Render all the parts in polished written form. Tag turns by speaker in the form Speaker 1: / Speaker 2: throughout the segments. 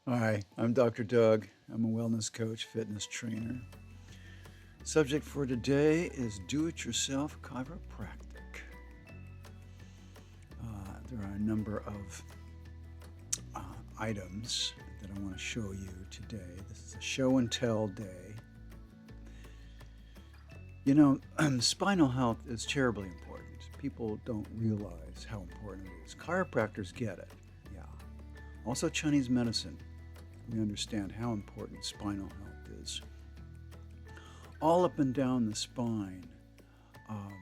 Speaker 1: Hi, I'm Dr. Doug. I'm a wellness coach, fitness trainer. Subject for today is do-it-yourself chiropractic. There are a number of items that I want to show you today. This is a show and tell day. You know, spinal health is terribly important. People don't realize how important it is. Chiropractors get it, yeah. Also, Chinese medicine. We understand how important spinal health is. All up and down the spine, um,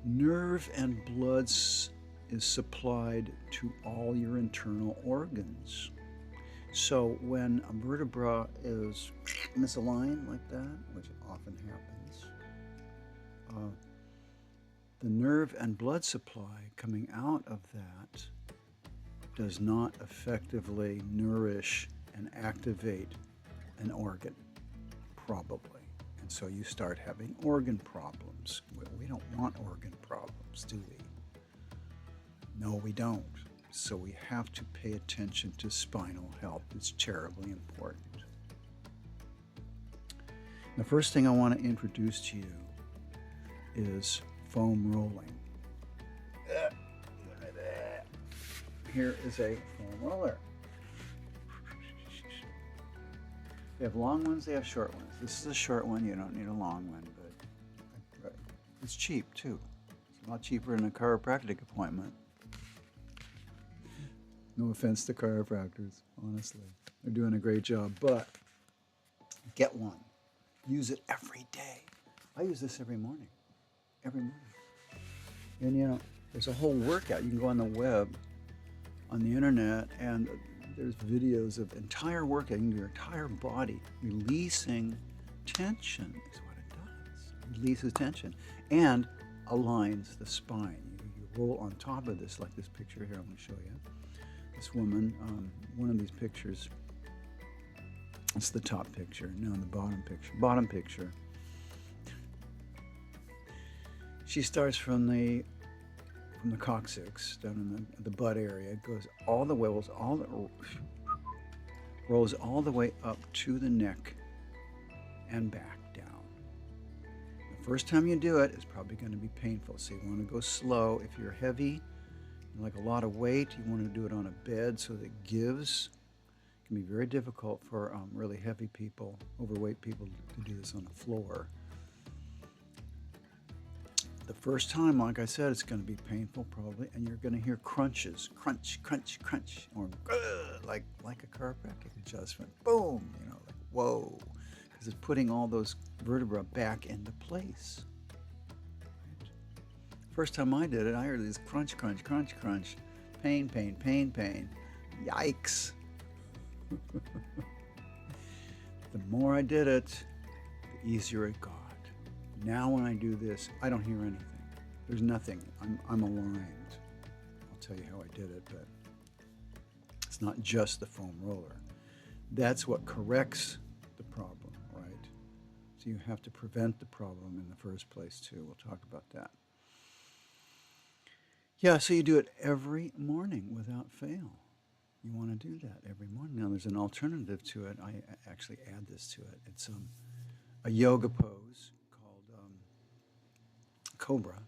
Speaker 1: nerve and blood is supplied to all your internal organs. So when a vertebra is misaligned like that, which often happens, uh, the nerve and blood supply coming out of that does not effectively nourish and activate an organ, probably. And so you start having organ problems. We don't want organ problems, do we? No, we don't. So we have to pay attention to spinal health. It's terribly important. The first thing I want to introduce to you is foam rolling. Here is a foam roller. They have long ones, they have short ones. This is a short one, you don't need a long one, but it's cheap too. It's a lot cheaper than a chiropractic appointment. No offense to chiropractors, honestly. They're doing a great job, but get one. Use it every day. I use this every morning. Every morning. And you know, there's a whole workout. You can go on the web, on the internet, and there's videos of entire workout. You can do your entire body releasing tension is what it does. Releases tension and aligns the spine. You roll on top of this, like this picture here I'm going to show you. This woman, one of these pictures, it's the top picture. Now the bottom picture. Bottom picture. She starts from the coccyx down in the butt area, goes all the way, rolls all the way up to the neck and back down. The first time you do it is probably going to be painful, so you want to go slow. If you're heavy, like a lot of weight, you want to do it on a bed so that it gives. It can be very difficult for really heavy people, overweight people to do this on the floor. The first time, like I said, it's going to be painful probably, and you're going to hear crunches, crunch, crunch, crunch, or like a chiropractic adjustment. Boom, you know, like whoa, because it's putting all those vertebrae back into place. Right? First time I did it, I heard this crunch, crunch, crunch, crunch, pain, pain, pain, pain. Yikes! The more I did it, the easier it got. Now when I do this, I don't hear anything. There's nothing. I'm aligned. I'll tell you how I did it, but it's not just the foam roller. That's what corrects the problem, right? So you have to prevent the problem in the first place too. We'll talk about that. Yeah, so you do it every morning without fail. You want to do that every morning. Now there's an alternative to it. I actually add this to it. It's a yoga pose cobra.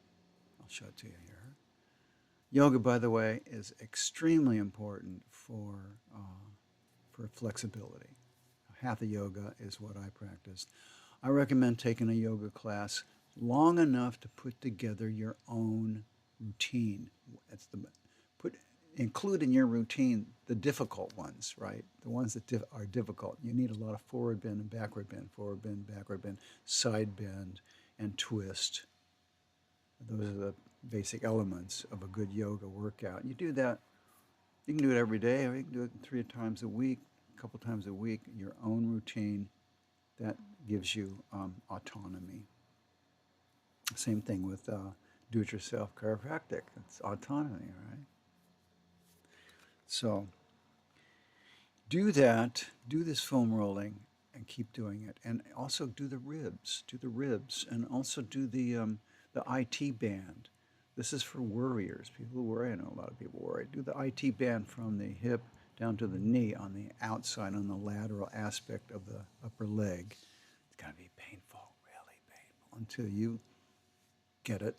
Speaker 1: I'll show it to you here. Yoga, by the way, is extremely important for flexibility. Hatha yoga is what I practice. I recommend taking a yoga class long enough to put together your own routine. It's include in your routine the difficult ones, right? The ones that are difficult. You need a lot of forward bend and backward bend, forward bend, backward bend, side bend, and twist. Those are the basic elements of a good yoga workout. You do that, you can do it every day, or you can do it 3 times a week, a couple times a week, your own routine. That gives you autonomy. Same thing with do-it-yourself chiropractic. It's autonomy, right? So do that, do this foam rolling, and keep doing it. And also do the ribs, and also do the IT band. This is for worriers, people who worry. I know a lot of people worry. Do the IT band from the hip down to the knee on the outside, on the lateral aspect of the upper leg. It's going to be painful, really painful, until you get it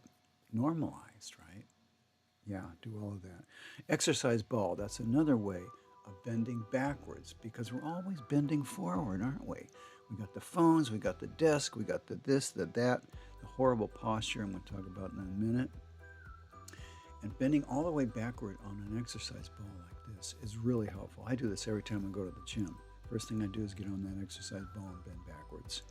Speaker 1: normalized, right? Yeah, do all of that. Exercise ball, that's another way of bending backwards, because we're always bending forward, aren't we? We got the phones, we got the desk, we got the this, the that, the horrible posture I'm going to talk about in a minute. And bending all the way backward on an exercise ball like this is really helpful. I do this every time I go to the gym. First thing I do is get on that exercise ball and bend backwards.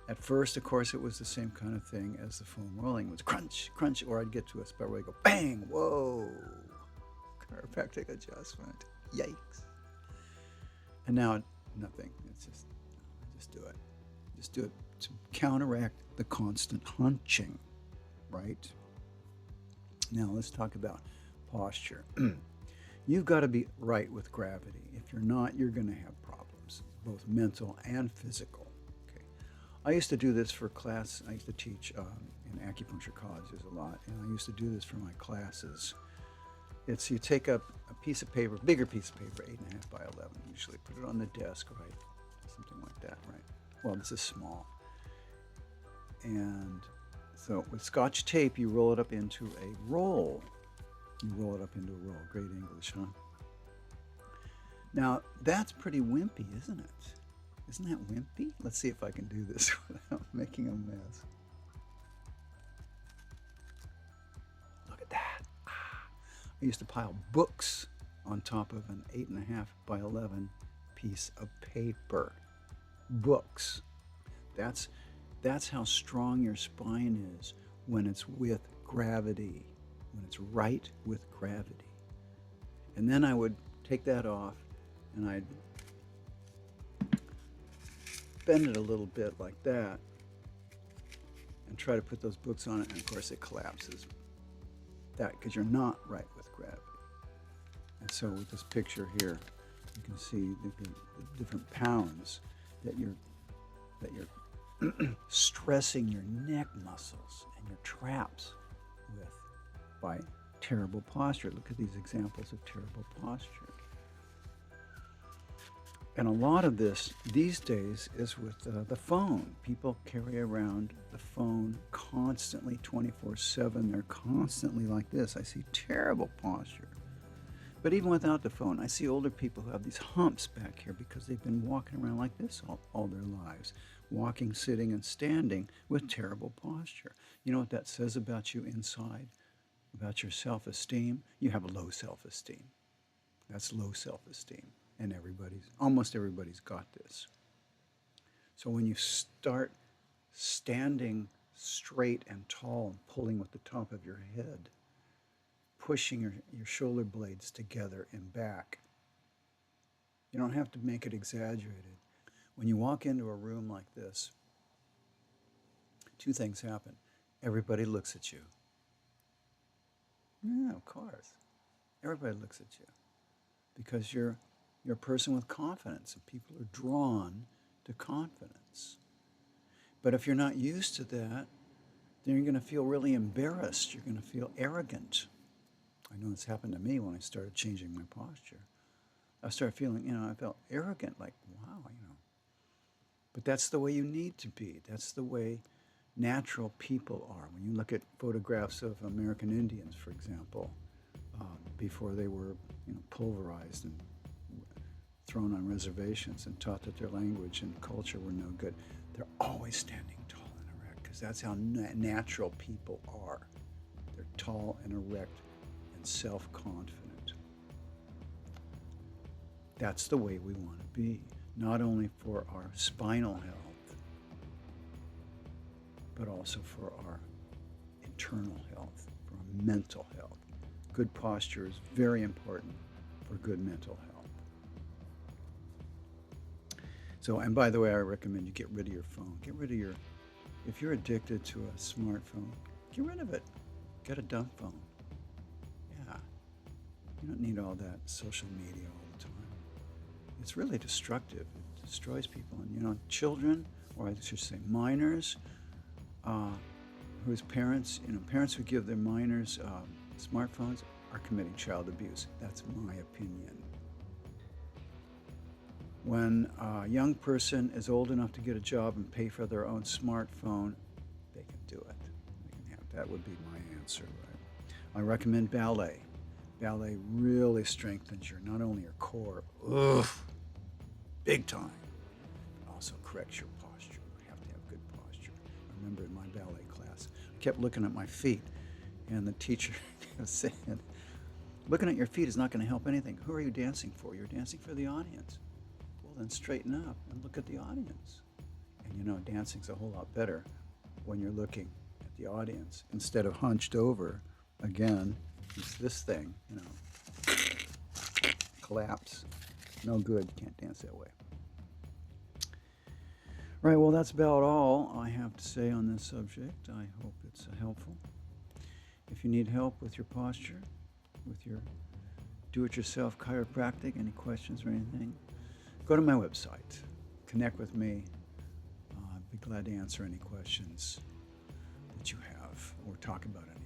Speaker 1: At first, of course, it was the same kind of thing as the foam rolling. It was crunch, crunch, or I'd get to a spot where I go, bang, whoa, chiropractic adjustment, yikes. And now, nothing. It's just do it. Just do it to counteract the constant hunching, right? Now, let's talk about posture. You've got to be right with gravity. If you're not, you're going to have problems, both mental and physical. I used to do this for class. I used to teach in acupuncture colleges a lot, and I used to do this for my classes. It's you take up a piece of paper, bigger piece of paper, 8.5 by 11 usually, put it on the desk, right? Something like that, right? Well, this is small. And so with Scotch tape, you roll it up into a roll. You roll it up into a roll. Great English, huh? Now, that's pretty wimpy, isn't it? Isn't that wimpy? Let's see if I can do this without making a mess. Look at that. I used to pile books on top of an 8.5 by 11 piece of paper. Books. That's how strong your spine is when it's with gravity, when it's right with gravity. And then I would take that off and I'd bend it a little bit like that and try to put those books on it, and of course it collapses. That because you're not right with gravity. And so with this picture here, you can see the different pounds that you're stressing your neck muscles and your traps with by terrible posture. Look at these examples of terrible posture. And a lot of this these days is with the phone. People carry around the phone constantly, 24/7. They're constantly like this. I see terrible posture. But even without the phone, I see older people who have these humps back here because they've been walking around like this all their lives. Walking, sitting, and standing with terrible posture. You know what that says about you inside? About your self-esteem? You have low self-esteem. That's low self-esteem. And almost everybody's got this. So when you start standing straight and tall and pulling with the top of your head, pushing your shoulder blades together and back, you don't have to make it exaggerated. When you walk into a room like this, two things happen. Everybody looks at you. Yeah, of course. Everybody looks at you because you're a person with confidence, and people are drawn to confidence. But if you're not used to that, then you're going to feel really embarrassed. You're going to feel arrogant. I know it's happened to me when I started changing my posture. I started feeling, I felt arrogant, like, wow, But that's the way you need to be. That's the way natural people are. When you look at photographs of American Indians, for example, before they were pulverized and thrown on reservations and taught that their language and culture were no good, they're always standing tall and erect because that's how natural people are. They're tall and erect and self-confident. That's the way we want to be, not only for our spinal health, but also for our internal health, for our mental health. Good posture is very important for good mental health. So, and by the way, I recommend you get rid of your phone. If you're addicted to a smartphone, get rid of it. Get a dumb phone. Yeah. You don't need all that social media all the time. It's really destructive. It destroys people. And, children, or I should say minors, whose parents who give their minors smartphones are committing child abuse. That's my opinion. When a young person is old enough to get a job and pay for their own smartphone, they can do it. That would be my answer, right? I recommend ballet. Ballet really strengthens not only your core, big time, but also corrects your posture. You have to have good posture. I remember in my ballet class, I kept looking at my feet, and the teacher said, looking at your feet is not going to help anything. Who are you dancing for? You're dancing for the audience. Well, then straighten up and look at the audience. And dancing's a whole lot better when you're looking at the audience instead of hunched over. Again, it's this thing, collapse. No good. You can't dance that way. Right, well, that's about all I have to say on this subject. I hope it's helpful. If you need help with your posture, with your do-it-yourself chiropractic, any questions or anything, go to my website. Connect with me. I'd be glad to answer any questions that you have or talk about anything.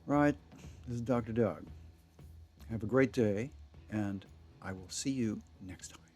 Speaker 1: Right, this is Dr. Doug. Have a great day, and I will see you next time.